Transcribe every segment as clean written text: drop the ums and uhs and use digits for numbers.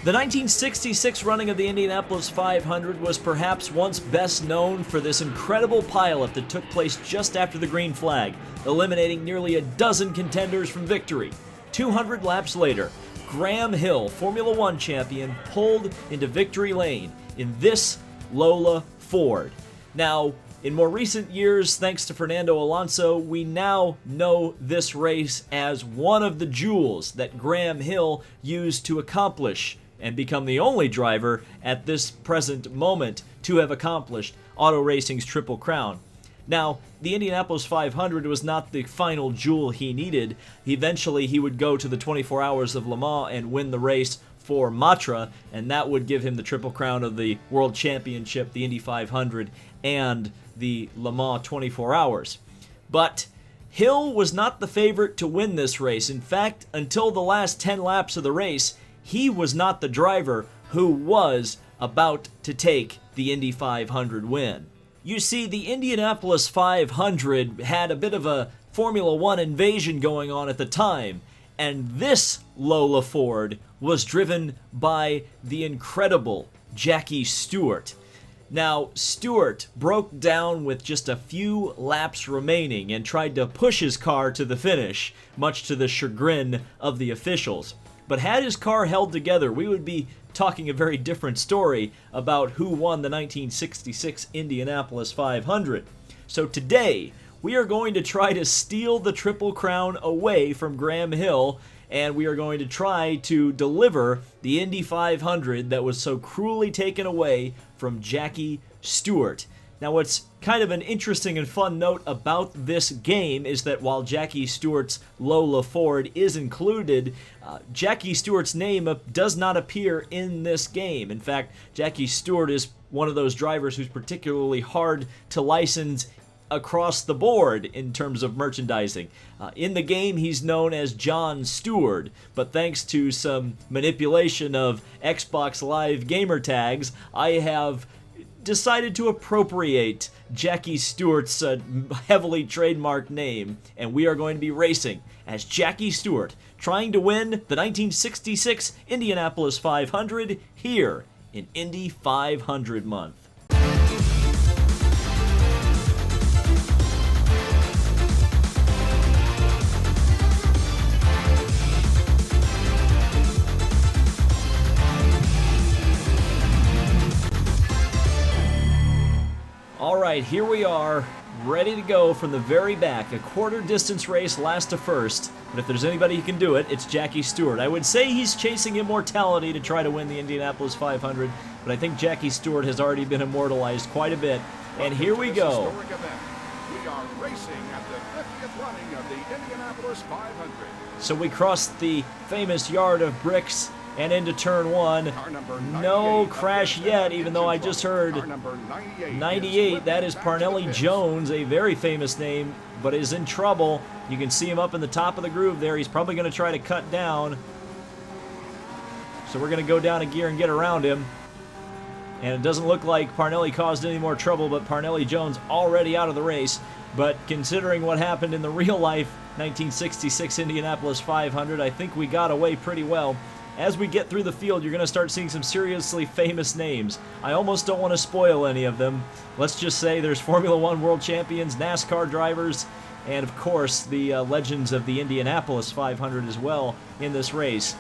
The 1966 running of the Indianapolis 500 was perhaps once best known for this incredible pileup that took place just after the green flag, eliminating nearly a dozen contenders from victory. 200 laps later, Graham Hill, Formula One champion, pulled into victory lane in this Lola-Ford. Now, in more recent years, thanks to Fernando Alonso, we now know this race as one of the jewels that Graham Hill used to accomplish and become the only driver at this present moment to have accomplished auto racing's Triple Crown. Now, the Indianapolis 500 was not the final jewel he needed. Eventually, he would go to the 24 Hours of Le Mans and win the race for Matra, and that would give him the Triple Crown of the World Championship, the Indy 500, and the Le Mans 24 Hours. But Hill was not the favorite to win this race. In fact, until the last 10 laps of the race, he was not the driver who was about to take the Indy 500 win. You see, the Indianapolis 500 had a bit of a Formula One invasion going on at the time, and this Lola-Ford was driven by the incredible Jackie Stewart. Now, Stewart broke down with just a few laps remaining and tried to push his car to the finish, much to the chagrin of the officials. But had his car held together, we would be talking a very different story about who won the 1966 Indianapolis 500. So today, we are going to try to steal the Triple Crown away from Graham Hill, and we are going to try to deliver the Indy 500 that was so cruelly taken away from Jackie Stewart. Now, what's kind of an interesting and fun note about this game is that while Jackie Stewart's Lola-Ford is included, Jackie Stewart's name does not appear in this game. In fact, Jackie Stewart is one of those drivers who's particularly hard to license across the board in terms of merchandising. In the game, he's known as John Stewart, but thanks to some manipulation of Xbox Live gamer tags, I have decided to appropriate Jackie Stewart's heavily trademarked name, and we are going to be racing as Jackie Stewart, trying to win the 1966 Indianapolis 500 here in Indy 500 month. All right, here we are, ready to go from the very back. A quarter distance race, last to first. But if there's anybody who can do it, it's Jackie Stewart. I would say he's chasing immortality to try to win the Indianapolis 500, but I think Jackie Stewart has already been immortalized quite a bit. And here we go. We are racing at the 50th running of the Indianapolis 500. So we crossed the famous yard of bricks and into turn one. No crash yet, even though I just heard 98. That is Parnelli Jones, a very famous name, but is in trouble. You can see him up in the top of the groove there. He's probably going to try to cut down. So we're going to go down a gear and get around him. And it doesn't look like Parnelli caused any more trouble, but Parnelli Jones already out of the race. But considering what happened in the real life 1966 Indianapolis 500, I think we got away pretty well. As we get through the field, you're going to start seeing some seriously famous names. I almost don't want to spoil any of them. Let's just say there's Formula One world champions, NASCAR drivers, and of course the legends of the Indianapolis 500 as well in this race.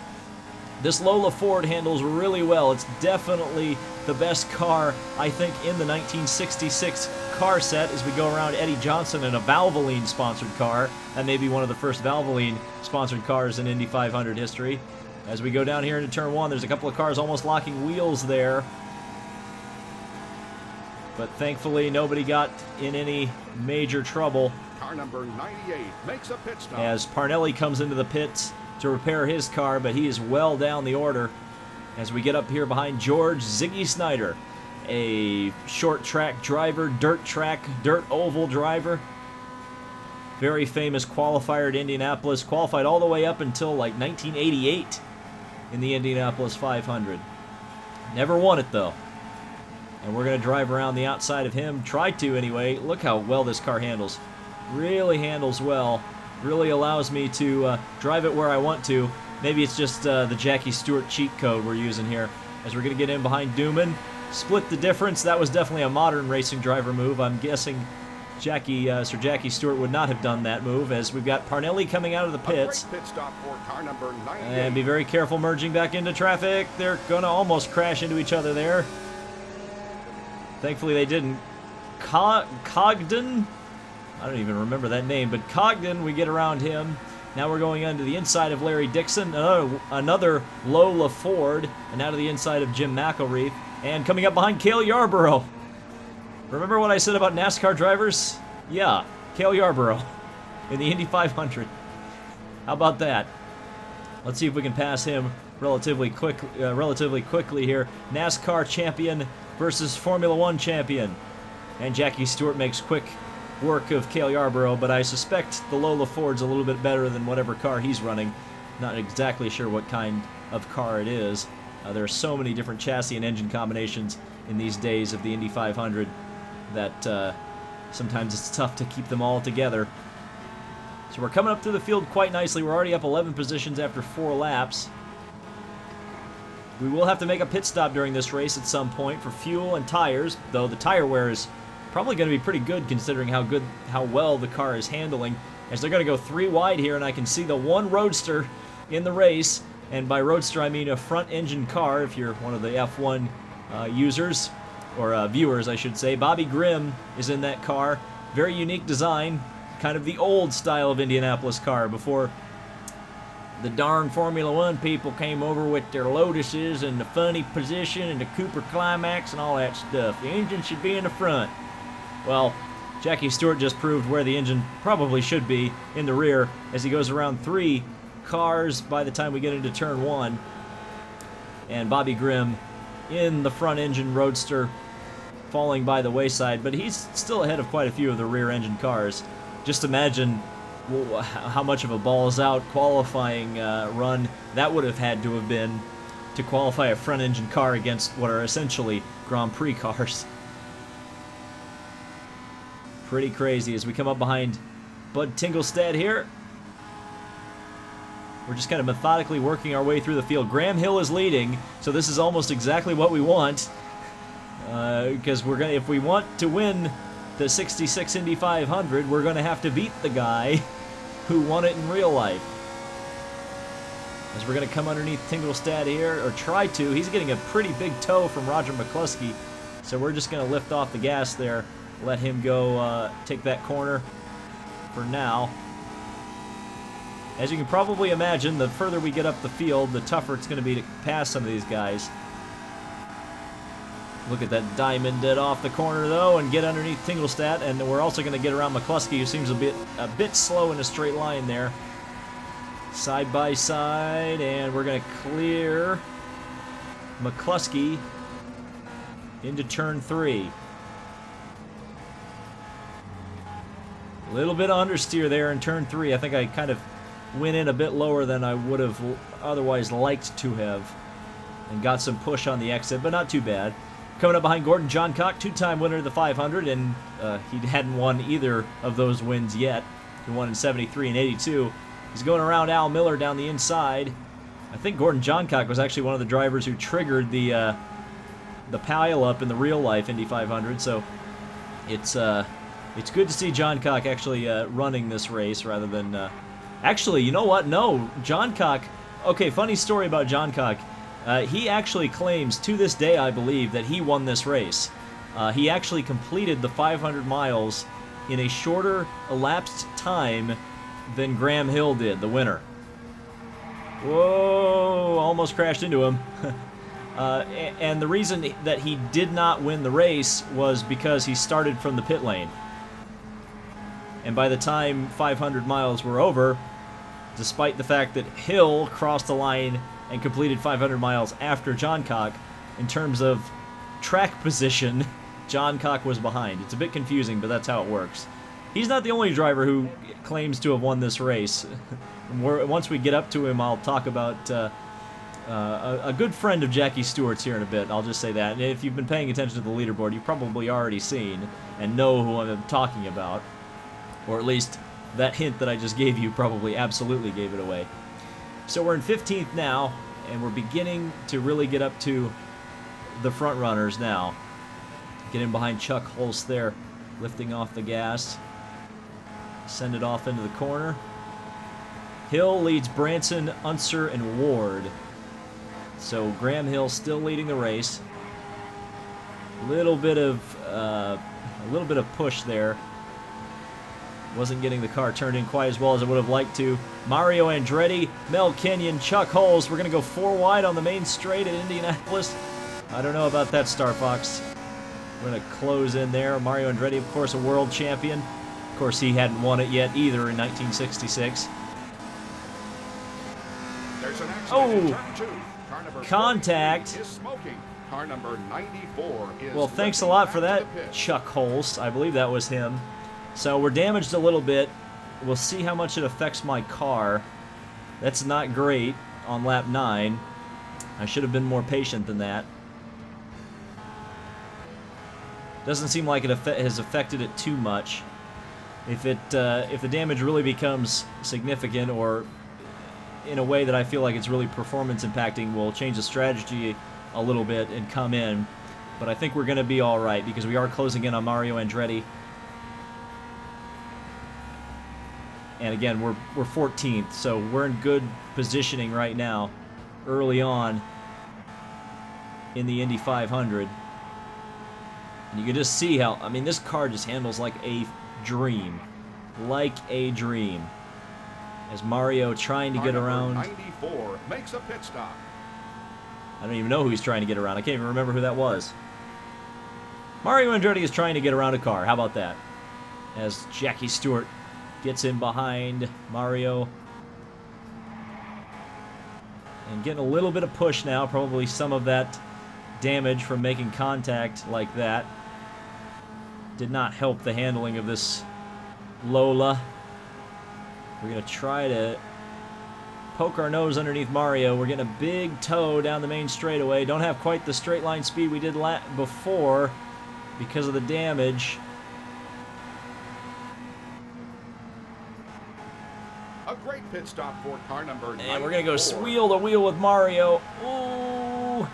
This Lola-Ford handles really well. It's definitely the best car, I think, in the 1966 car set as we go around Eddie Johnson in a Valvoline-sponsored car. That may be one of the first Valvoline-sponsored cars in Indy 500 history. As we go down here into turn one, there's a couple of cars almost locking wheels there. But thankfully, nobody got in any major trouble. Car number 98 makes a pit stop. As Parnelli comes into the pits to repair his car, but he is well down the order. As we get up here behind George Ziggy Snyder, a short track driver, dirt oval driver. Very famous qualifier at Indianapolis, qualified all the way up until like 1988 in the Indianapolis 500. Never won it though. And we're going to drive around the outside of him, try to anyway. Look how well this car handles. Really handles well. Really allows me to drive it where I want to. Maybe it's just the Jackie Stewart cheat code we're using here. As we're going to get in behind Dooman. Split the difference. That was definitely a modern racing driver move. I'm guessing Sir Jackie Stewart would not have done that move, as we've got Parnelli coming out of the pits. Pit stop for car number 98. And be very careful merging back into traffic. They're going to almost crash into each other there. Thankfully they didn't. Cogden? I don't even remember that name, but Cogden, we get around him. Now we're going onto the inside of Larry Dixon, another Lola-Ford, and now to the inside of Jim McElreath. And coming up behind Cale Yarborough. Remember what I said about NASCAR drivers? Yeah, Cale Yarborough in the Indy 500. How about that? Let's see if we can pass him relatively quickly here. NASCAR champion versus Formula One champion. And Jackie Stewart makes quick work of Cale Yarborough, but I suspect the Lola-Ford's a little bit better than whatever car he's running. Not exactly sure what kind of car it is. There are so many different chassis and engine combinations in these days of the Indy 500 that sometimes it's tough to keep them all together. So we're coming up through the field quite nicely. We're already up 11 positions after 4 laps. We will have to make a pit stop during this race at some point for fuel and tires, though the tire wear is probably going to be pretty good considering how well the car is handling, as they're going to go 3 wide here, and I can see the one roadster in the race. And by roadster, I mean a front-engine car, if you're one of the F1 users, or viewers, I should say. Bobby Grimm is in that car. Very unique design, kind of the old style of Indianapolis car, before the darn Formula One people came over with their Lotuses and the funny position and the Cooper Climax and all that stuff. The engine should be in the front. Well, Jackie Stewart just proved where the engine probably should be, in the rear, as he goes around 3 cars by the time we get into turn 1, and Bobby Grimm in the front engine roadster falling by the wayside, but he's still ahead of quite a few of the rear engine cars. Just imagine how much of a balls out qualifying run that would have had to have been to qualify a front engine car against what are essentially Grand Prix cars. Pretty crazy as we come up behind Bud Tinglestad here. We're just kind of methodically working our way through the field. Graham Hill is leading, so this is almost exactly what we want. Because if we want to win the 66 Indy 500, we're going to have to beat the guy who won it in real life. As we're going to come underneath Tinglestad here, or try to. He's getting a pretty big tow from Roger McCluskey, so we're just going to lift off the gas there, let him go take that corner for now. As you can probably imagine, the further we get up the field, the tougher it's going to be to pass some of these guys. Look at that diamond dead off the corner, though, and get underneath Tinglestad, and we're also going to get around McCluskey, who seems a bit slow in a straight line there. Side by side, and we're going to clear McCluskey into turn 3. A little bit of understeer there in turn 3. I think I kind of went in a bit lower than I would have otherwise liked to have, and got some push on the exit, but not too bad. Coming up behind Gordon Johncock, 2-time winner of the 500, and he hadn't won either of those wins yet. He won in 73 and 82. He's going around Al Miller down the inside. I think Gordon Johncock was actually one of the drivers who triggered the pile-up in the real-life Indy 500, so it's good to see Johncock actually running this race rather than... Actually, you know what? No, Johncock... Okay, funny story about Johncock. He actually claims, to this day, I believe, that he won this race. He actually completed the 500 miles in a shorter elapsed time than Graham Hill did, the winner. Whoa, almost crashed into him. And the reason that he did not win the race was because he started from the pit lane. And by the time 500 miles were over, despite the fact that Hill crossed the line and completed 500 miles after Johncock, in terms of track position, Johncock was behind. It's a bit confusing, but that's how it works. He's not the only driver who claims to have won this race. Once we get up to him, I'll talk about a good friend of Jackie Stewart's here in a bit. I'll just say that. And if you've been paying attention to the leaderboard, you've probably already seen and know who I'm talking about. Or at least that hint that I just gave you probably absolutely gave it away. So we're in 15th now, and we're beginning to really get up to the front runners now. Getting behind Chuck Holst there, lifting off the gas. Send it off into the corner. Hill leads Branson, Unser, and Ward. So Graham Hill still leading the race. A little bit of push there. Wasn't getting the car turned in quite as well as I would have liked to. Mario Andretti, Mel Kenyon, Chuck Holst. We're going to go 4 wide on the main straight at Indianapolis. I don't know about that, Star Fox. We're going to close in there. Mario Andretti, of course, a world champion. Of course, he hadn't won it yet either in 1966. There's an accident in Oh! turn 2. Car number Contact. 43 is smoking. Car number 94 is Well, thanks a limping lot back for to that, the pit. Chuck Holst. I believe that was him. So we're damaged a little bit. We'll see how much it affects my car. That's not great on lap 9. I should have been more patient than that. Doesn't seem like it has affected it too much. If the damage really becomes significant, or in a way that I feel like it's really performance impacting, we'll change the strategy a little bit and come in. But I think we're going to be all right because we are closing in on Mario Andretti. And again, we're 14th, so we're in good positioning right now, early on in the Indy 500. And you can just see how, I mean, this car just handles like a dream. Like a dream. As Mario trying to Car get number around. 94 makes a pit stop. I don't even know who he's trying to get around. I can't even remember who that was. Mario Andretti is trying to get around a car. How about that? As Jackie Stewart gets in behind Mario. And getting a little bit of push now. Probably some of that damage from making contact like that did not help the handling of this Lola. We're going to try to poke our nose underneath Mario. We're getting a big toe down the main straightaway. Don't have quite the straight line speed we did before because of the damage. A great pit stop for car number 94. And we're going to go wheel to wheel with Mario. Ooh!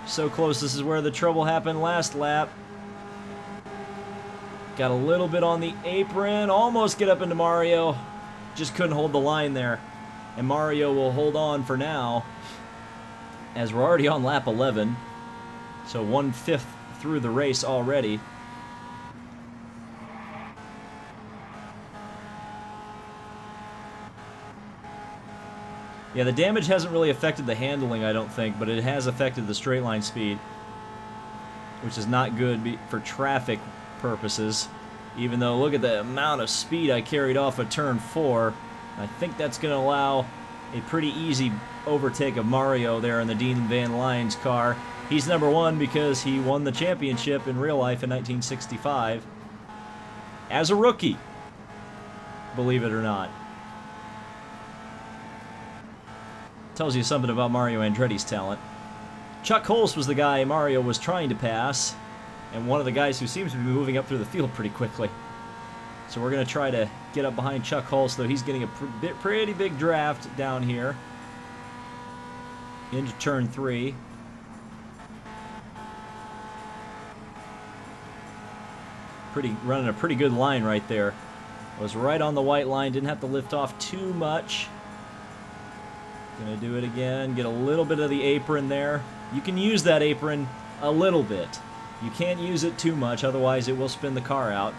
So close. This is where the trouble happened last lap. Got a little bit on the apron. Almost get up into Mario. Just couldn't hold the line there. And Mario will hold on for now, as we're already on lap 11. So 1/5 through the race already. Yeah, the damage hasn't really affected the handling, I don't think, but it has affected the straight line speed, which is not good for traffic purposes. Even though, look at the amount of speed I carried off of turn 4. I think that's going to allow a pretty easy overtake of Mario there in the Dean Van Lyons car. He's number 1 because he won the championship in real life in 1965 as a rookie, believe it or not. Tells you something about Mario Andretti's talent. Chuck Holst was the guy Mario was trying to pass, and one of the guys who seems to be moving up through the field pretty quickly. So we're going to try to get up behind Chuck Holst, though he's getting a pretty big draft down here into turn 3. Running a pretty good line right there. Was right on the white line, didn't have to lift off too much. Gonna do it again, get a little bit of the apron there. You can use that apron a little bit. You can't use it too much, otherwise it will spin the car out.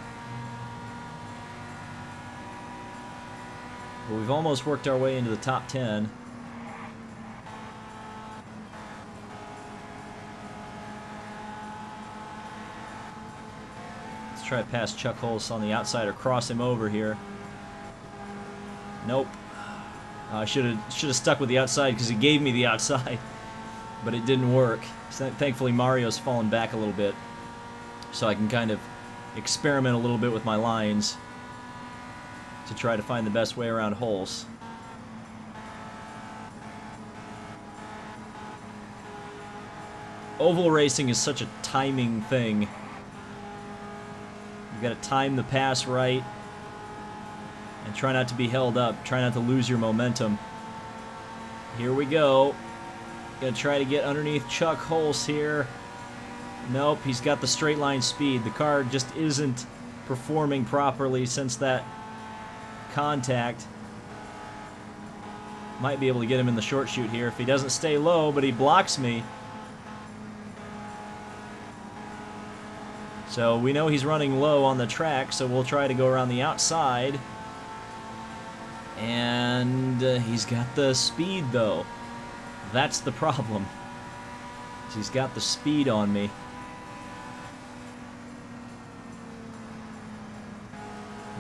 But we've almost worked our way into the top 10. Let's try to pass Chuck Holst on the outside or cross him over here. Nope. I should have stuck with the outside because he gave me the outside, but it didn't work. So thankfully, Mario's fallen back a little bit, so I can kind of experiment a little bit with my lines to try to find the best way around Holst. Oval racing is such a timing thing. You've got to time the pass right. And try not to be held up. Try not to lose your momentum. Here we go. Gonna try to get underneath Chuck Hulse here. Nope, he's got the straight line speed. The car just isn't performing properly since that contact. Might be able to get him in the short chute here if he doesn't stay low, but he blocks me. So we know he's running low on the track, so we'll try to go around the outside. And he's got the speed, though. That's the problem. He's got the speed on me.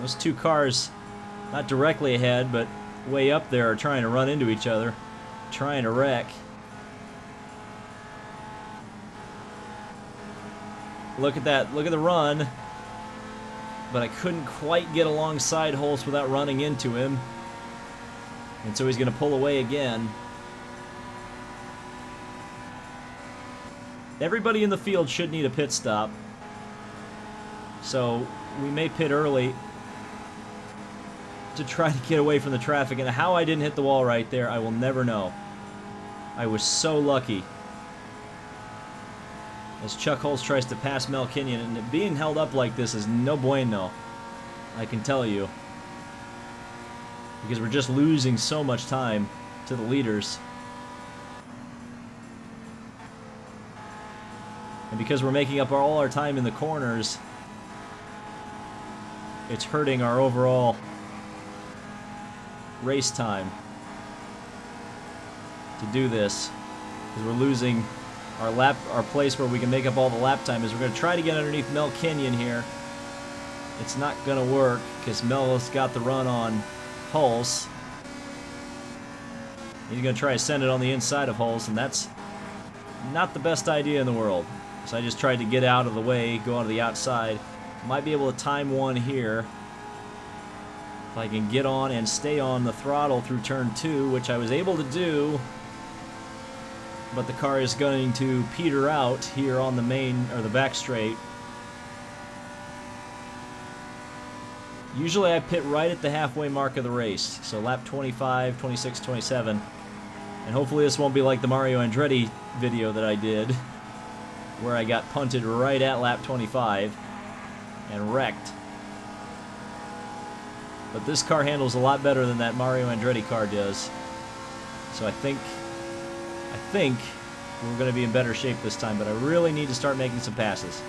Those two cars, not directly ahead, but way up there, are trying to run into each other, trying to wreck. Look at that, look at the run. But I couldn't quite get alongside Hulse without running into him. And so he's going to pull away again. Everybody in the field should need a pit stop. So we may pit early to try to get away from the traffic. And how I didn't hit the wall right there, I will never know. I was so lucky. As Chuck Hulse tries to pass Mel Kenyon, and being held up like this is no bueno, I can tell you. Because we're just losing so much time to the leaders. And because we're making up all our time in the corners, it's hurting our overall race time to do this. Because we're losing our place where we can make up all the lap time. Is we're going to try to get underneath Mel Kenyon here. It's not going to work because Mel's got the run on Hulse. He's going to try to send it on the inside of Hulse, and that's not the best idea in the world. So I just tried to get out of the way, go onto the outside. Might be able to time one here. If I can get on and stay on the throttle through turn 2, which I was able to do. But the car is going to peter out here on the main, or the back straight. Usually I pit right at the halfway mark of the race. So lap 25, 26, 27. And hopefully this won't be like the Mario Andretti video that I did, where I got punted right at lap 25 and wrecked. But this car handles a lot better than that Mario Andretti car does. So I think we're going to be in better shape this time, but I really need to start making some passes.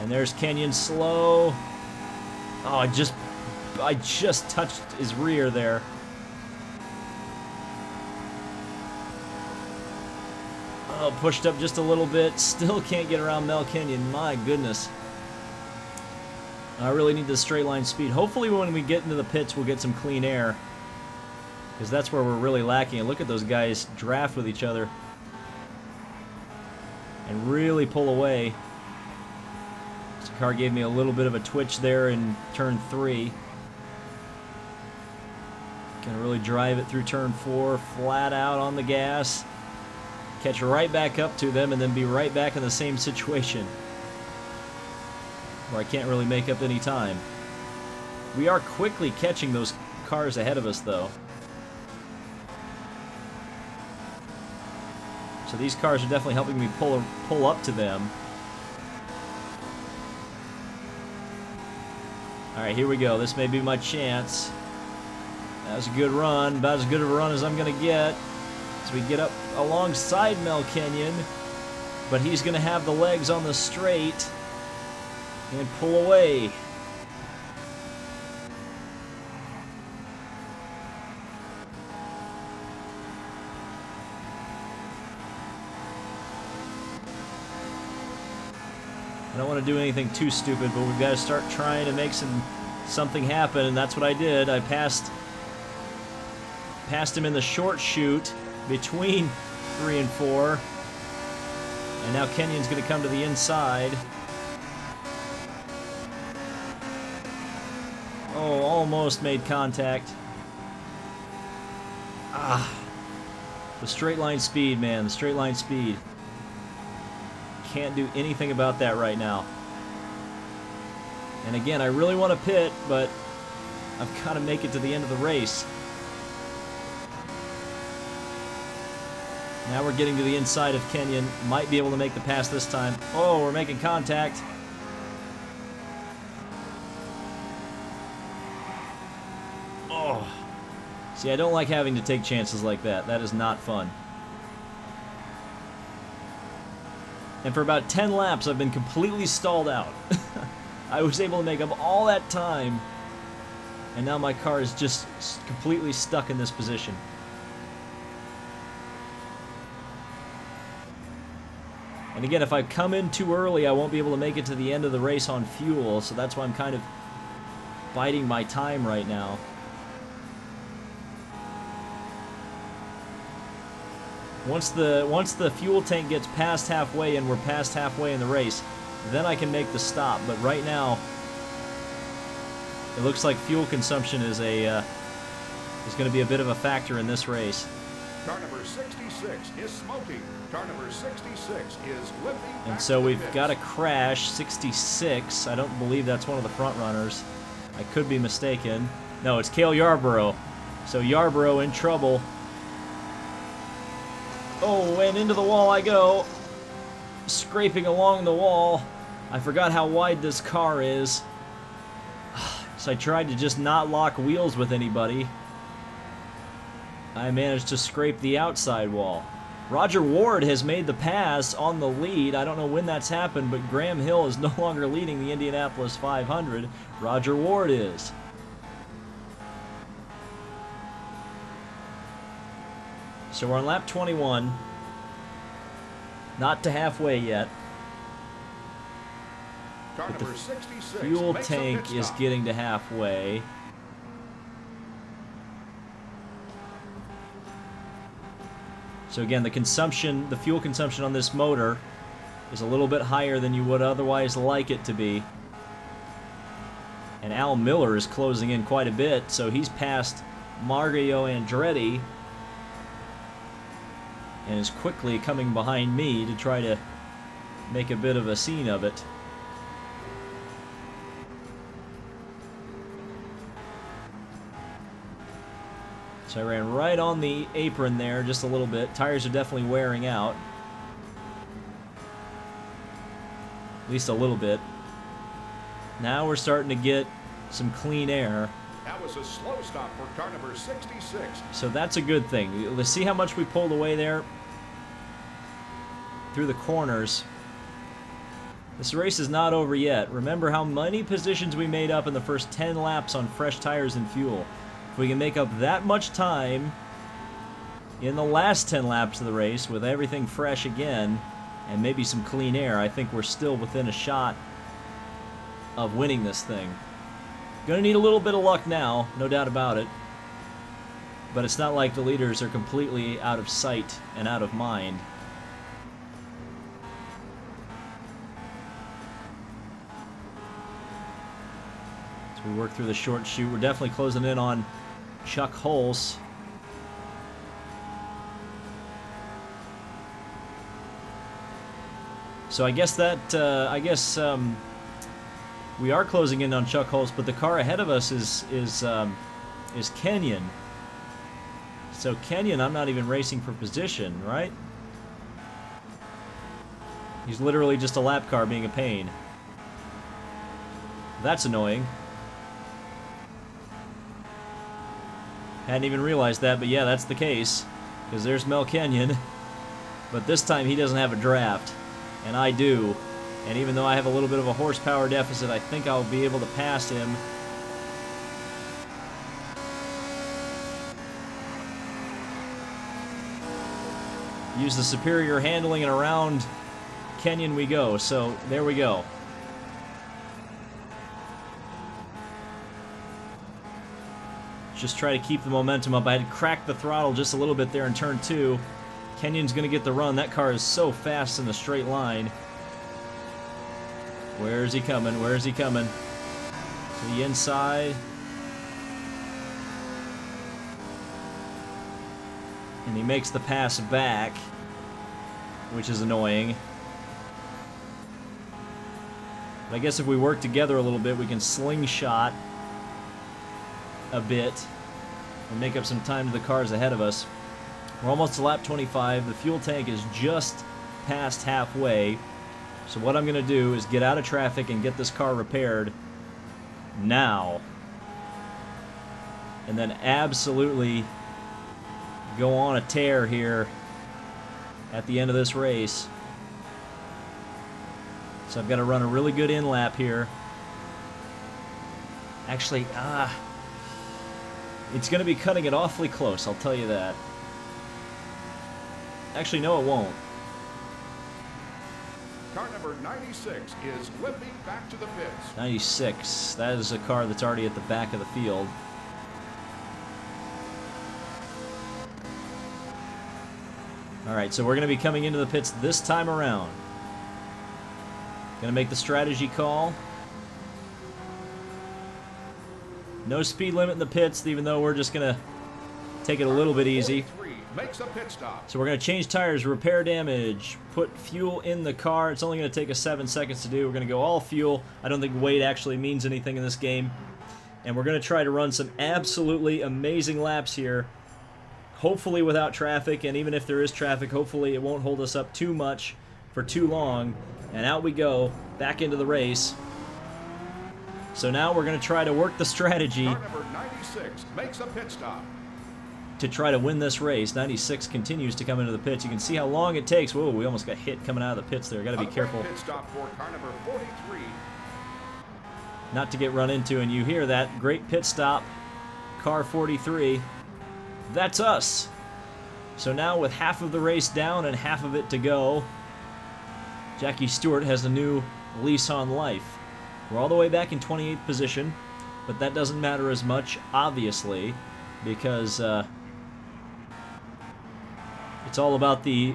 And there's Kenyon slow. Oh, I just touched his rear there. Oh, pushed up just a little bit. Still can't get around Mel Kenyon. My goodness. I really need the straight line speed. Hopefully when we get into the pits, we'll get some clean air. Because that's where we're really lacking. And look at those guys draft with each other. And really pull away. This car gave me a little bit of a twitch there in turn 3. Gonna really drive it through turn 4, flat out on the gas. Catch right back up to them and then be right back in the same situation. Where I can't really make up any time. We are quickly catching those cars ahead of us, though. So these cars are definitely helping me pull up to them. Alright, here we go. This may be my chance. That was a good run. About as good of a run as I'm going to get. As we get up alongside Mel Kenyon. But he's going to have the legs on the straight. And pull away. I don't want to do anything too stupid, but we've got to start trying to make something happen, and that's what I did. I passed him in the short chute between 3 and 4. And now Kenyon's going to come to the inside. Oh, almost made contact. Ah. The straight line speed, man. The straight line speed. Can't do anything about that right now. And again, I really want to pit, but I've got to make it to the end of the race. Now we're getting to the inside of Kenyon. Might be able to make the pass this time. Oh, we're making contact. Oh. See, I don't like having to take chances like that. That is not fun. And for about 10 laps, I've been completely stalled out. I was able to make up all that time, and now my car is just completely stuck in this position. And again, if I come in too early, I won't be able to make it to the end of the race on fuel, so that's why I'm kind of biding my time right now. Once the fuel tank gets past halfway and we're past halfway in the race, then I can make the stop. But right now, it looks like fuel consumption is going to be a bit of a factor in this race. Car number 66 is smoking. Car number 66 is limping. And so we've got a crash, 66. I don't believe that's one of the front runners. I could be mistaken. No, it's Cale Yarborough. So Yarborough in trouble. Oh, and into the wall I go. Scraping along the wall. I forgot how wide this car is. So I tried to just not lock wheels with anybody. I managed to scrape the outside wall. Roger Ward has made the pass on the lead. I don't know when that's happened, but Graham Hill is no longer leading the Indianapolis 500. Roger Ward is. So we're on lap 21. Not to halfway yet. But the fuel tank is getting to halfway. So again, the fuel consumption on this motor is a little bit higher than you would otherwise like it to be. And Al Miller is closing in quite a bit, so he's passed Mario Andretti and is quickly coming behind me to try to make a bit of a scene of it. So I ran right on the apron there just a little bit. Tires are definitely wearing out. At least a little bit. Now we're starting to get some clean air. That was a slow stop for car number 66. So that's a good thing. Let's see how much we pulled away there through the corners. This race is not over yet. Remember how many positions we made up in the first 10 laps on fresh tires and fuel. If we can make up that much time in the last 10 laps of the race with everything fresh again and maybe some clean air, I think we're still within a shot of winning this thing. Gonna need a little bit of luck now, no doubt about it. But it's not like the leaders are completely out of sight and out of mind. As we work through the short chute, we're definitely closing in on Chuck Hulse. So I guess we are closing in on Chuck Hulse, but the car ahead of us is Kenyon. So Kenyon, I'm not even racing for position, right? He's literally just a lap car being a pain. That's annoying. Hadn't even realized that, but yeah, that's the case. Because there's Mel Kenyon. But this time he doesn't have a draft. And I do. And even though I have a little bit of a horsepower deficit, I think I'll be able to pass him. Use the superior handling, and around Kenyon we go. So there we go. Just try to keep the momentum up. I had cracked the throttle just a little bit there in turn 2. Kenyon's going to get the run. That car is so fast in the straight line. Where is he coming? Where is he coming? To the inside. And he makes the pass back, which is annoying. But I guess if we work together a little bit, we can slingshot a bit and make up some time to the cars ahead of us. We're almost to lap 25. The fuel tank is just past halfway. So what I'm going to do is get out of traffic and get this car repaired now. And then absolutely go on a tear here at the end of this race. So I've got to run a really good in-lap here. Actually, it's going to be cutting it awfully close, I'll tell you that. Actually, no, it won't. Car number 96 is limping back to the pits. 96. That is a car that's already at the back of the field. Alright, so we're going to be coming into the pits this time around. Going to make the strategy call. No speed limit in the pits, even though we're just going to take it a little bit easy. Makes a pit stop. So we're going to change tires, repair damage, put fuel in the car. It's only going to take us 7 seconds to do. We're going to go all fuel. I don't think weight actually means anything in this game. And we're going to try to run some absolutely amazing laps here. Hopefully without traffic, and even if there is traffic, hopefully it won't hold us up too much for too long. And out we go, back into the race. So now we're going to try to work the strategy. Car number 96 makes a pit stop. To try to win this race. 96 continues to come into the pits. You can see how long it takes. Whoa, we almost got hit coming out of the pits there. Got to be careful. Pit stop for car number 43. Not to get run into, and you hear that. Great pit stop. Car 43. That's us. So now with half of the race down and half of it to go, Jackie Stewart has a new lease on life. We're all the way back in 28th position, but that doesn't matter as much, obviously, because it's all about the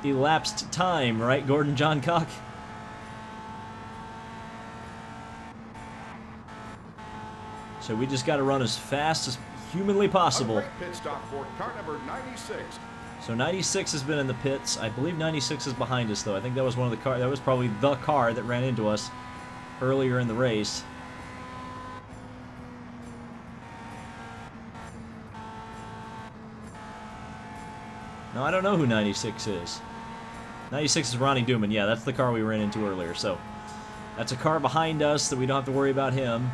elapsed time, right, Gordon Johncock? So we just got to run as fast as humanly possible. A great pit stop for car number 96. So 96 has been in the pits. I believe 96 is behind us, though. I think that was one of the car. That was probably the car that ran into us earlier in the race. No, I don't know who 96 is. 96 is Ronnie Duman. Yeah, that's the car we ran into earlier. So that's a car behind us that we don't have to worry about him.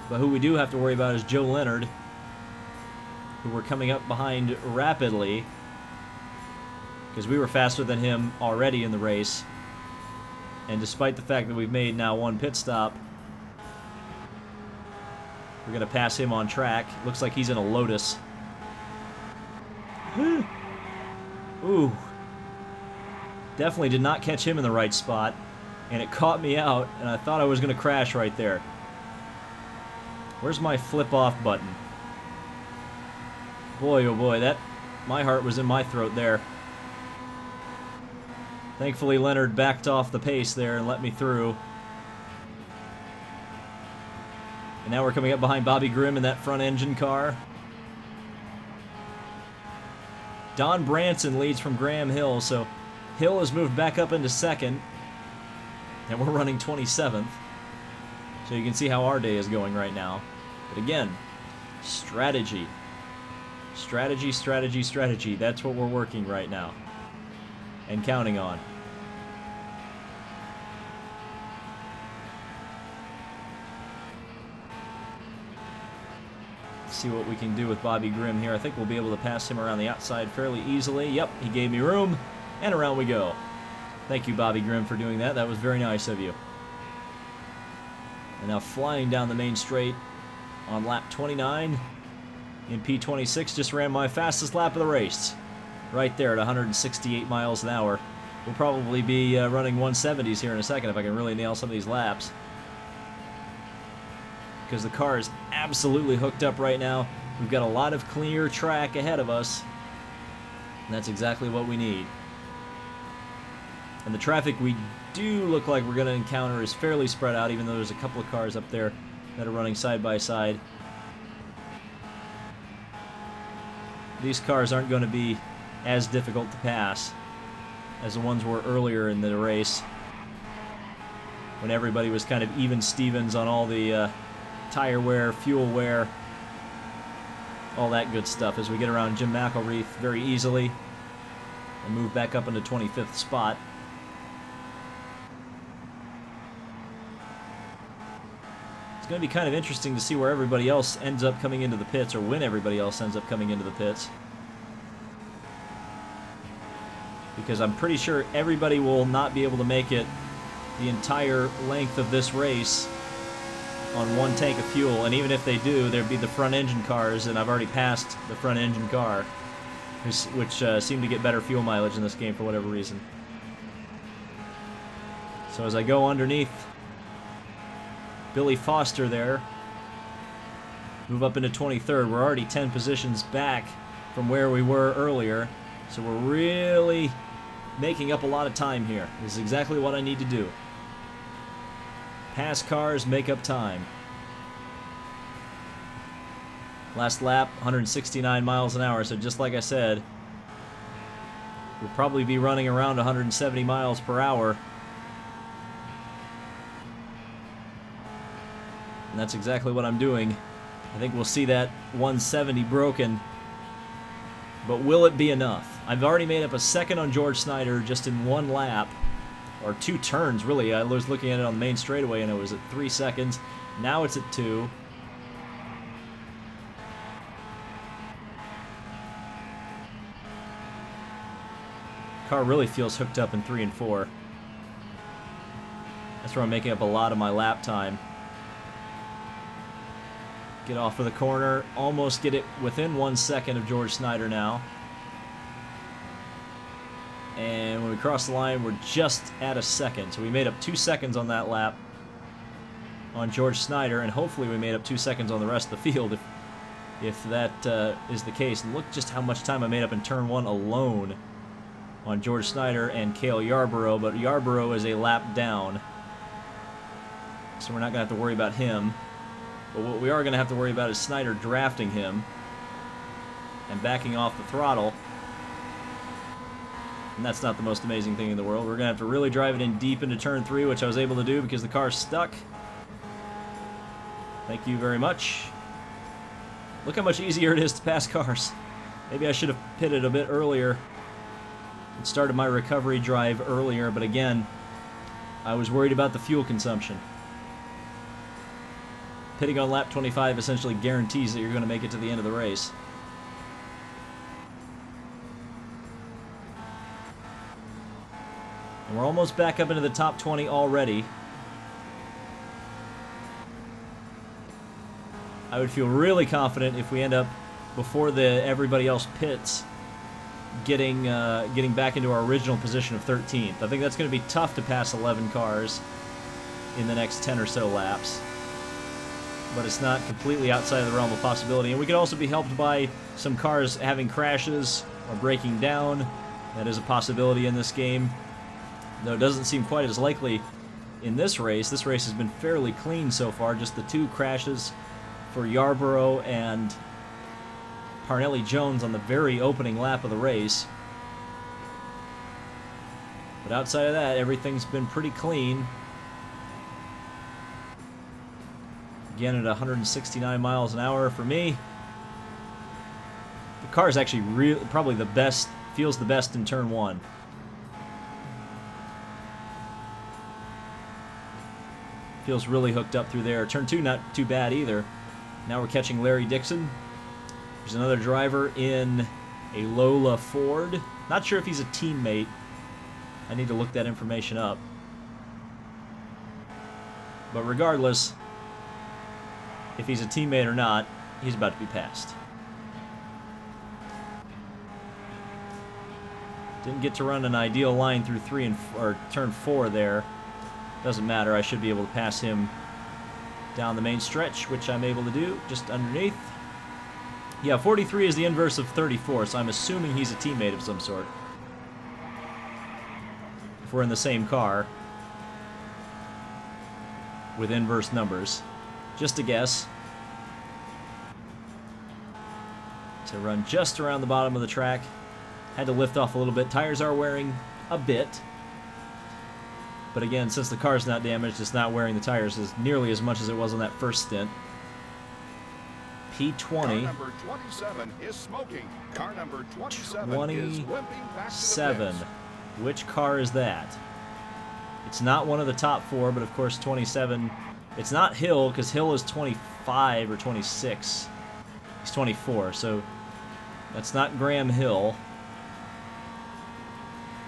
But who we do have to worry about is Joe Leonard, who we're coming up behind rapidly, because we were faster than him already in the race. And despite the fact that we've made now one pit stop, we're going to pass him on track. Looks like he's in a Lotus. Ooh. Definitely did not catch him in the right spot, and it caught me out, and I thought I was going to crash right there. Where's my flip-off button? Boy, oh boy, my heart was in my throat there. Thankfully, Leonard backed off the pace there and let me through. And now we're coming up behind Bobby Grimm in that front engine car. Don Branson leads from Graham Hill, so Hill has moved back up into second. And we're running 27th. So you can see how our day is going right now. But again, strategy. Strategy, strategy, strategy. That's what we're working right now. And counting on. Let's see what we can do with Bobby Grimm here. I think we'll be able to pass him around the outside fairly easily. Yep, he gave me room. And around we go. Thank you, Bobby Grimm, for doing that. That was very nice of you. And now flying down the main straight on lap 29 in P26. Just ran my fastest lap of the race. Right there at 168 miles an hour. We'll probably be running 170s here in a second if I can really nail some of these laps. Because the car is absolutely hooked up right now. We've got a lot of clear track ahead of us. And that's exactly what we need. And the traffic we do look like we're going to encounter is fairly spread out, even though there's a couple of cars up there that are running side by side. These cars aren't going to be as difficult to pass as the ones were earlier in the race. when everybody was kind of even Stevens on all the tire wear, fuel wear, all that good stuff, as we get around Jim McElreath very easily and move back up into 25th spot. It's going to be kind of interesting to see where everybody else ends up coming into the pits, or when everybody else ends up coming into the pits. Because I'm pretty sure everybody will not be able to make it the entire length of this race on one tank of fuel, and even if they do, there'd be the front engine cars, and I've already passed the front engine car, which seem to get better fuel mileage in this game for whatever reason. So as I go underneath Billy Foster there, move up into 23rd, we're already 10 positions back from where we were earlier, so we're really making up a lot of time here. This is exactly what I need to do. Pass cars, make up time. Last lap, 169 miles an hour, so just like I said, we'll probably be running around 170 miles per hour. And that's exactly what I'm doing. I think we'll see that 170 broken, but will it be enough? I've already made up a second on George Snyder just in one lap. Or 2 turns, really. I was looking at it on the main straightaway, and it was at 3 seconds. Now it's at 2. Car really feels hooked up in 3 and 4. That's where I'm making up a lot of my lap time. Get off of the corner. Almost get it within 1 second of George Snyder now. And when we cross the line, we're just at a second. So we made up 2 seconds on that lap on George Snyder, and hopefully we made up 2 seconds on the rest of the field if that is the case. And look just how much time I made up in turn 1 alone on George Snyder and Cale Yarborough, but Yarborough is a lap down, so we're not going to have to worry about him. But what we are going to have to worry about is Snyder drafting him and backing off the throttle. And that's not the most amazing thing in the world. We're going to have to really drive it in deep into turn 3, which I was able to do because the car's stuck. Thank you very much. Look how much easier it is to pass cars. Maybe I should have pitted a bit earlier and started my recovery drive earlier, but again, I was worried about the fuel consumption. Pitting on lap 25 essentially guarantees that you're going to make it to the end of the race. And we're almost back up into the top 20 already. I would feel really confident if we end up before everybody else pits, getting back into our original position of 13th. I think that's going to be tough to pass 11 cars in the next 10 or so laps, but it's not completely outside of the realm of possibility. And we could also be helped by some cars having crashes or breaking down. That is a possibility in this game, though it doesn't seem quite as likely in this race. This race has been fairly clean so far, just the 2 crashes for Yarborough and Parnelli Jones on the very opening lap of the race. But outside of that, everything's been pretty clean. Again at 169 miles an hour for me. The car is actually probably the best, feels the best in turn 1. Feels really hooked up through there. Turn 2 not too bad either. Now we're catching Larry Dixon. There's another driver in a Lola-Ford. Not sure if he's a teammate. I need to look that information up. But regardless, if he's a teammate or not, he's about to be passed. Didn't get to run an ideal line through turn 4 there. Doesn't matter, I should be able to pass him down the main stretch, which I'm able to do just underneath. Yeah, 43 is the inverse of 34, so I'm assuming he's a teammate of some sort. If we're in the same car with inverse numbers. Just a guess. To run just around the bottom of the track. Had to lift off a little bit. Tires are wearing a bit, But again, since the car's not damaged, it's not wearing the tires as nearly as much as it was on that first stint. P20. Car number 27 is smoking. Car number 27 is limping back to the 27. pits. Which car is that? It's not one of the top 4, but of course 27. It's not Hill, because Hill is 25 or 26. He's 24, so that's not Graham Hill.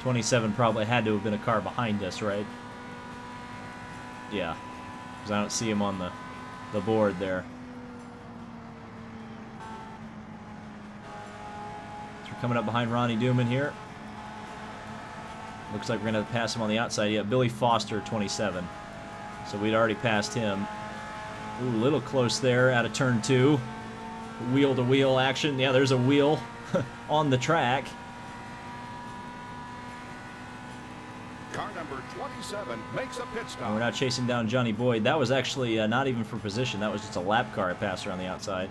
27 probably had to have been a car behind us, right? Yeah, because I don't see him on the board there. So we're coming up behind Ronnie Dooman here. Looks like we're going to have to pass him on the outside. Yeah, Billy Foster, 27. So we'd already passed him. Ooh, a little close there out of turn 2. Wheel-to-wheel action. Yeah, there's a wheel on the track. Car number 27 makes a pit stop. And we're not chasing down Johnny Boyd. That was actually not even for position. That was just a lap car I passed around the outside.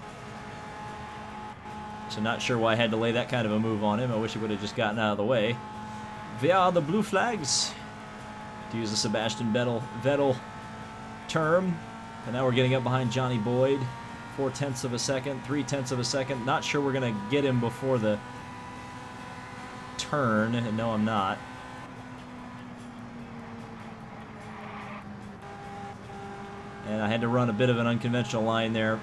So not sure why I had to lay that kind of a move on him. I wish he would have just gotten out of the way. Where are the blue flags? To use the Sebastian Vettel term. And now we're getting up behind Johnny Boyd. 0.4 of a second, 0.3 of a second. Not sure we're going to get him before the turn. And no, I'm not. And I had to run a bit of an unconventional line there.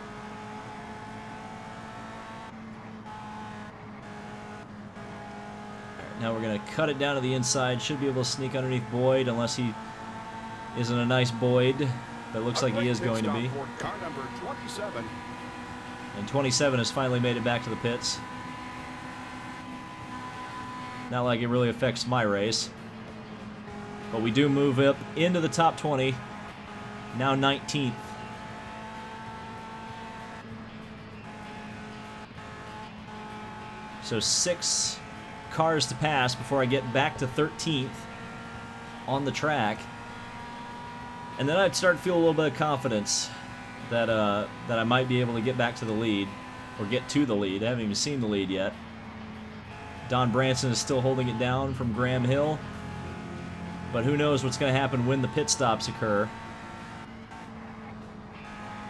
Now we're going to cut it down to the inside. Should be able to sneak underneath Boyd unless he isn't a nice Boyd. But it looks like he is going to be. Car number 27. And 27 has finally made it back to the pits. Not like it really affects my race. But we do move up into the top 20. Now 19th. So 6 cars to pass before I get back to 13th on the track. And then I'd start to feel a little bit of confidence that that I might be able to get back to the lead, or get to the lead. I haven't even seen the lead yet. Don Branson is still holding it down from Graham Hill. But who knows what's going to happen when the pit stops occur.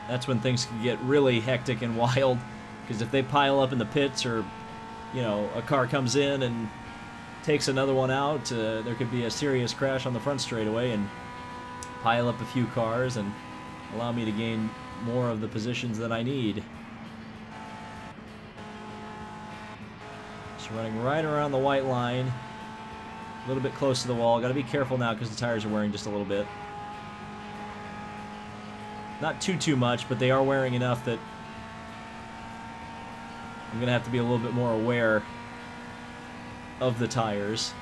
That's when things can get really hectic and wild. Because if they pile up in the pits, or you know, a car comes in and takes another one out, there could be a serious crash on the front straightaway and pile up a few cars and allow me to gain more of the positions that I need. Just running right around the white line, a little bit close to the wall. Got to be careful now because the tires are wearing just a little bit. Not too much, but they are wearing enough that I'm going to have to be a little bit more aware of the tires.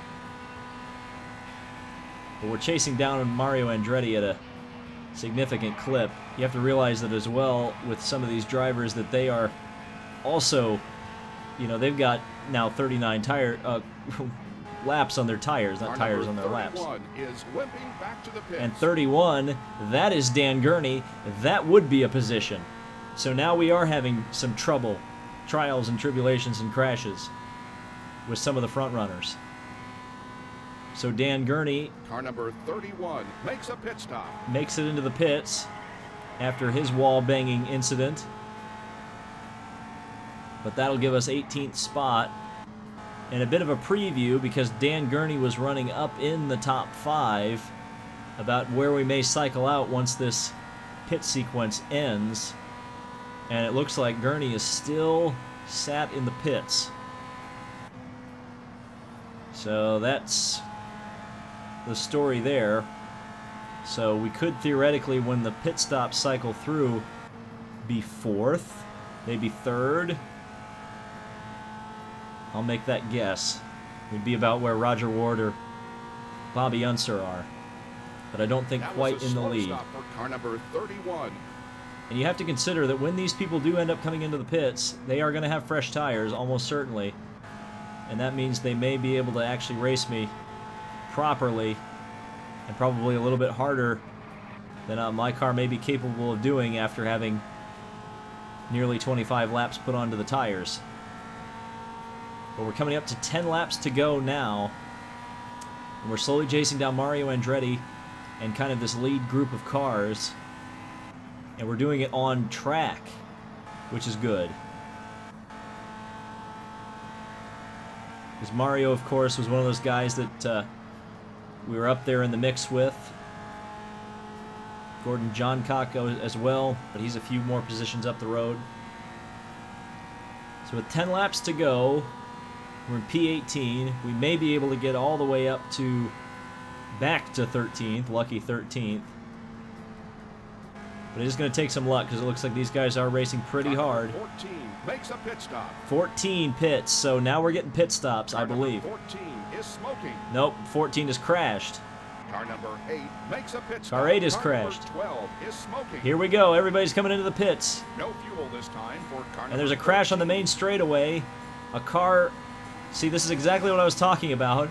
But we're chasing down Mario Andretti at a significant clip. You have to realize that as well with some of these drivers that they are also, you know, they've got now 39 laps on their tires, not tires on their laps. Is limping back to the pits. And 31, that is Dan Gurney. That would be a position. So now we are having some trouble, trials and tribulations and crashes with some of the front runners. So Dan Gurney, car number 31, makes a pit stop. Makes it into the pits after his wall banging incident. But that'll give us 18th spot. And a bit of a preview, because Dan Gurney was running up in the top 5, about where we may cycle out once this pit sequence ends. And it looks like Gurney is still sat in the pits. So that's the story there. So we could theoretically, when the pit stops cycle through, be 4th, maybe 3rd. I'll make that guess. We'd be about where Roger Ward or Bobby Unser are. But I don't think quite in the lead. Stop for car number 31. And you have to consider that when these people do end up coming into the pits, they are going to have fresh tires, almost certainly. And that means they may be able to actually race me properly, and probably a little bit harder than my car may be capable of doing after having nearly 25 laps put onto the tires. But we're coming up to 10 laps to go now. And we're slowly chasing down Mario Andretti and kind of this lead group of cars. And we're doing it on track, which is good. Because Mario, of course, was one of those guys that we were up there in the mix with. Gordon Johncock as well, but he's a few more positions up the road. So with 10 laps to go, we're in P18. We may be able to get all the way up to back to 13th, lucky 13th. But it is going to take some luck because it looks like these guys are racing pretty hard. 14 makes a pit stop. 14 pits, so now we're getting pit stops, I believe. 14 is smoking. Nope, 14 has crashed. Car number 8 makes a pit stop. Car 8 has Car crashed. number 12 is smoking. Here we go, everybody's coming into the pits. No fuel this time for car And there's a number crash on the 13. main straightaway. A car... See, this is exactly what I was talking about.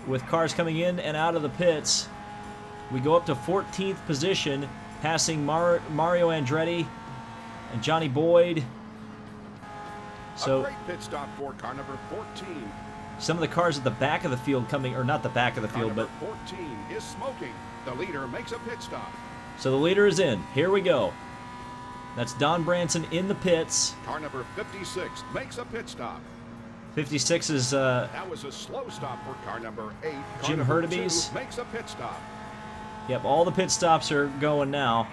With cars coming in and out of the pits. We go up to 14th position, passing Mario Andretti and Johnny Boyd. So a great pit stop for car number 14. some of the cars at the back of the field coming, or not the back of the Car field, number but 14 is smoking. The leader makes a pit stop. so the leader is in. Here we go. That's Don Branson in the pits. Car number 56 makes a pit stop. 56 is That was a slow stop for car number 8. Car Jim number Hurtubise. 2 makes a pit stop. Yep, all the pit stops are going now.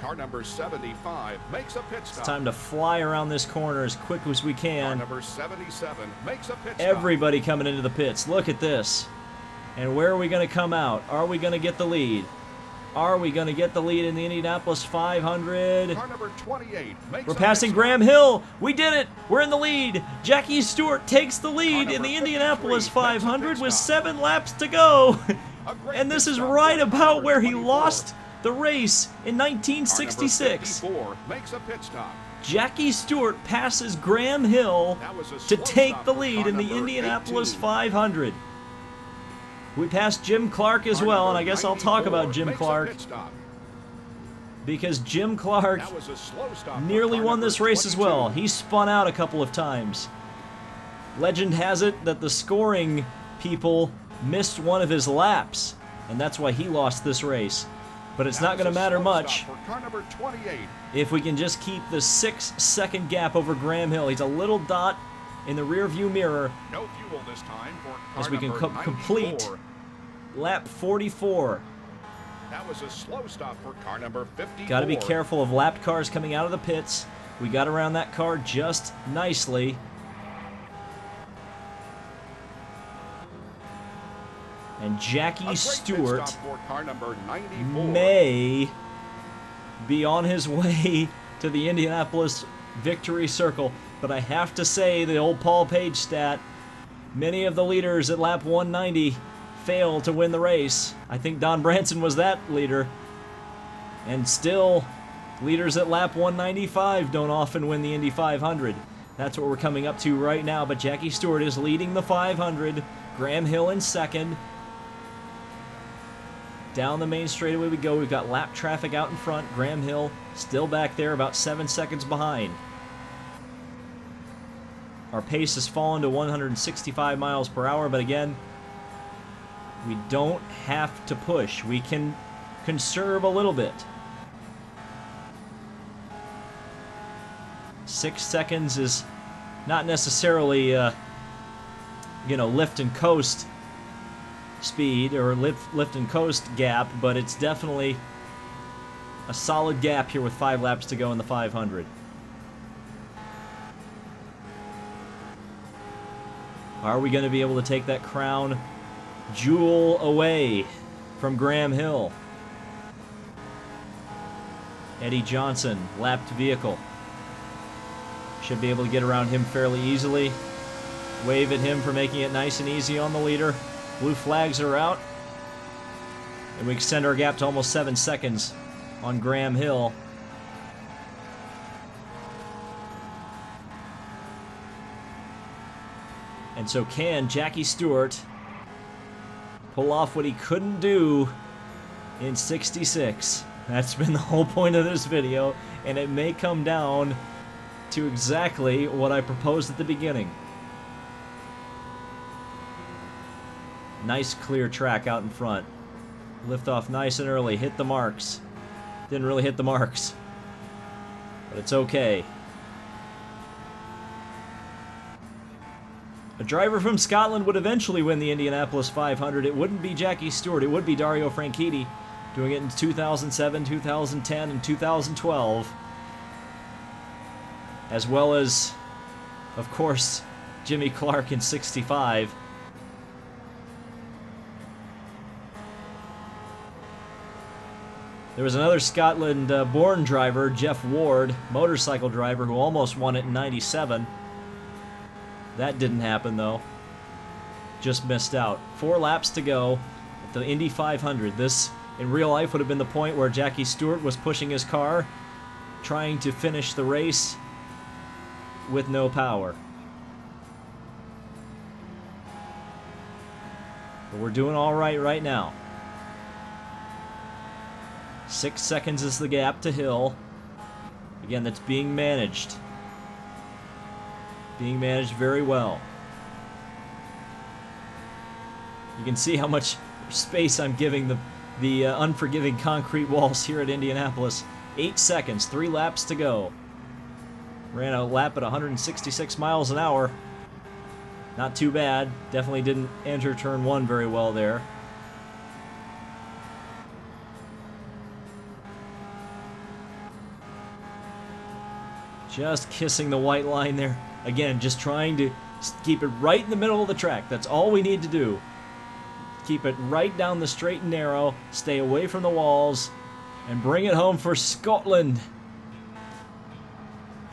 Car number 75 makes a pit stop. It's time to fly around this corner as quick as we Car can. number 77 makes a pit stop. Everybody coming into the pits. Look at this. And where are we going to come out? Are we going to get the lead? Are we going to get the lead in the Indianapolis 500? Car number 28 makes We're a passing pit Graham Hill. We did it. We're in the lead. Jackie Stewart takes the lead Car in the number Indianapolis 53 makes a 500 pit with stop. 7 laps to go. stop. A great And this pit is stop right for car about number where he 24. lost the race in Car number 1966. 54 makes a pit stop. Jackie Stewart passes Graham Hill That was a to slow take stop the for lead car in the number Indianapolis 18. 500. We passed Jim Clark as Car well, and number I guess I'll talk 94 about Jim makes a Clark pit stop. because Jim Clark That was a slow stop for nearly car won number this race as well. 22. He spun out a couple of times. Legend has it that the scoring people missed one of his laps, and that's why he lost this race. But it's That not was going to a matter slow much stop for car number 28. if we can just keep the 6-second gap over Graham Hill. He's a little dot in the rear view mirror No fuel this time for car as we can number complete 94. lap 44. That was a slow stop for car number 54. Got to be careful of lapped cars coming out of the pits. We got around that car just nicely. And A Jackie great pit Stewart stop for car number 94. may be on his way to the Indianapolis victory circle. But I have to say, the old Paul Page stat, many of the leaders at lap 190 failed to win the race. I think Don Branson was that leader. And still, leaders at lap 195 don't often win the Indy 500. That's what we're coming up to right now. But Jackie Stewart is leading the 500. Graham Hill in second. Down the main straightaway we go. We've got lap traffic out in front. Graham Hill still back there, about 7 seconds behind. Our pace has fallen to 165 miles per hour, but again, we don't have to push. We can conserve a little bit. 6 seconds is not necessarily, lift and coast speed or lift and coast gap, but it's definitely a solid gap here with 5 laps to go in the 500. Are we going to be able to take that crown jewel away from Graham Hill? Eddie Johnson, lapped vehicle. Should be able to get around him fairly easily. Wave at him for making it nice and easy on the leader. Blue flags are out. And we extend our gap to almost 7 seconds on Graham Hill. And so can Jackie Stewart pull off what he couldn't do in 66? That's been the whole point of this video, and it may come down to exactly what I proposed at the beginning. Nice clear track out in front. Lift off nice and early. Hit the marks. Didn't really hit the marks. But it's okay. A driver from Scotland would eventually win the Indianapolis 500. It wouldn't be Jackie Stewart. It would be Dario Franchitti, doing it in 2007, 2010, and 2012. As well as, of course, Jimmy Clark in 65. There was another Scotland-born driver, Jeff Ward, motorcycle driver, who almost won it in 97. That didn't happen, though. Just missed out. 4 laps to go at the Indy 500. This, in real life, would have been the point where Jackie Stewart was pushing his car, trying to finish the race with no power. But we're doing all right now. 6 seconds is the gap to Hill. Again, that's being managed. Being managed very well. You can see how much space I'm giving the unforgiving concrete walls here at Indianapolis. 8 seconds, 3 laps to go. Ran a lap at 166 miles an hour. Not too bad. Definitely didn't enter turn 1 very well there. Just kissing the white line there. Again, just trying to keep it right in the middle of the track. That's all we need to do. Keep it right down the straight and narrow, stay away from the walls, and bring it home for Scotland.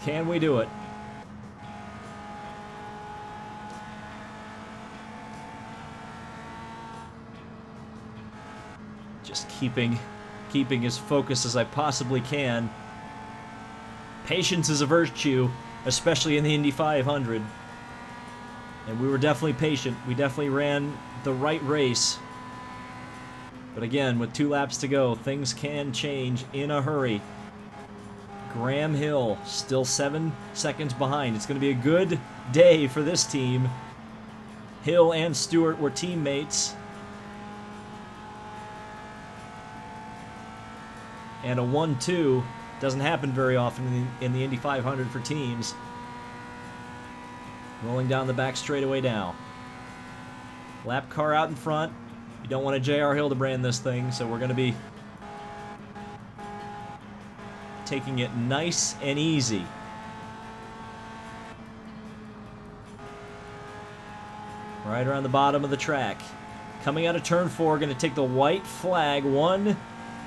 Can we do it? Just keeping as focused as I possibly can. Patience is a virtue, especially in the Indy 500. And we were definitely patient. We definitely ran the right race. But again, with 2 laps to go, things can change in a hurry. Graham Hill still 7 seconds behind. It's going to be a good day for this team. Hill and Stewart were teammates. And a 1-2 doesn't happen very often in the Indy 500 for teams. Rolling down the back straightaway now. Lap car out in front. You don't want a J.R. Hildebrand this thing, so we're going to be taking it nice and easy. Right around the bottom of the track. Coming out of turn 4, going to take the white flag. 1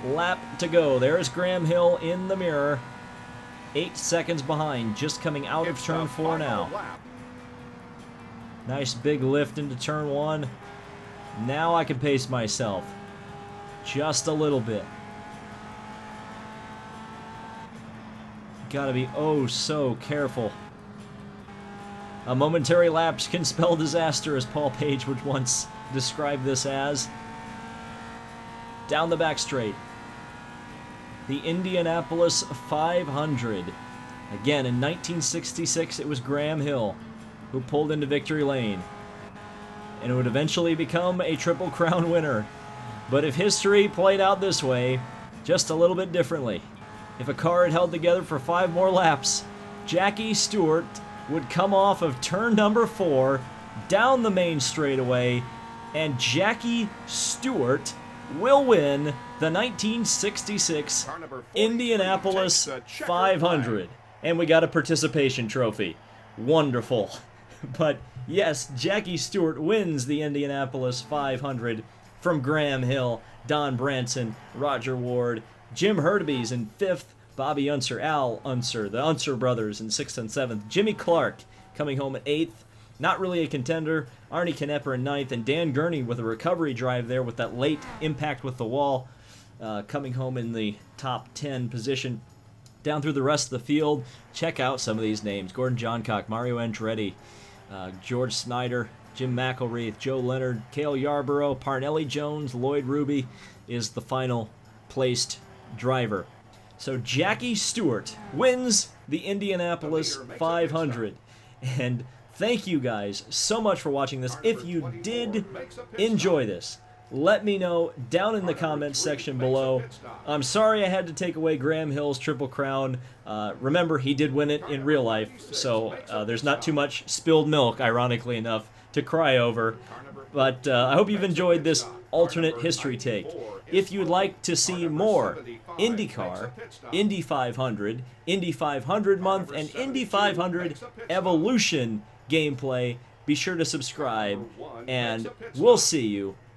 lap to go. There's Graham Hill in the mirror. 8 seconds behind, just coming out of turn 4 now. Nice big lift into turn 1. Now I can pace myself. Just a little bit. Gotta be oh so careful. A momentary lapse can spell disaster, as Paul Page would once describe this as. Down the back straight. The Indianapolis 500. Again, in 1966, it was Graham Hill who pulled into victory lane. And it would eventually become a Triple Crown winner. But if history played out this way, just a little bit differently, if a car had held together for 5 more laps, Jackie Stewart would come off of turn number 4, down the main straightaway, and Jackie Stewart will win the 1966 Indianapolis 500. And we got a participation trophy. Wonderful. But yes, Jackie Stewart wins the Indianapolis 500 from Graham Hill, Don Branson, Roger Ward, Jim Hurtubise in 5th, Bobby Unser, Al Unser, the Unser brothers in 6th and 7th, Jimmy Clark coming home at 8th, not really a contender, Arnie Knepper in 9th, and Dan Gurney with a recovery drive there with that late impact with the wall, coming home in the top 10 position. Down through the rest of the field, check out some of these names: Gordon Johncock, Mario Andretti, George Snyder, Jim McElreath, Joe Leonard, Cale Yarborough, Parnelli Jones, Lloyd Ruby is the final placed driver. So Jackie Stewart wins the Indianapolis 500. And thank you guys so much for watching this. If you did enjoy this, Let me know down in the comments section below. I'm sorry I had to take away Graham Hill's Triple Crown. Remember, he did win it in real life, so there's not too much spilled milk, ironically enough, to cry over. But I hope you've enjoyed this alternate history take. If you'd like to see more IndyCar, Indy 500, Indy 500 month, and Indy 500 Evolution gameplay, be sure to subscribe, and we'll see you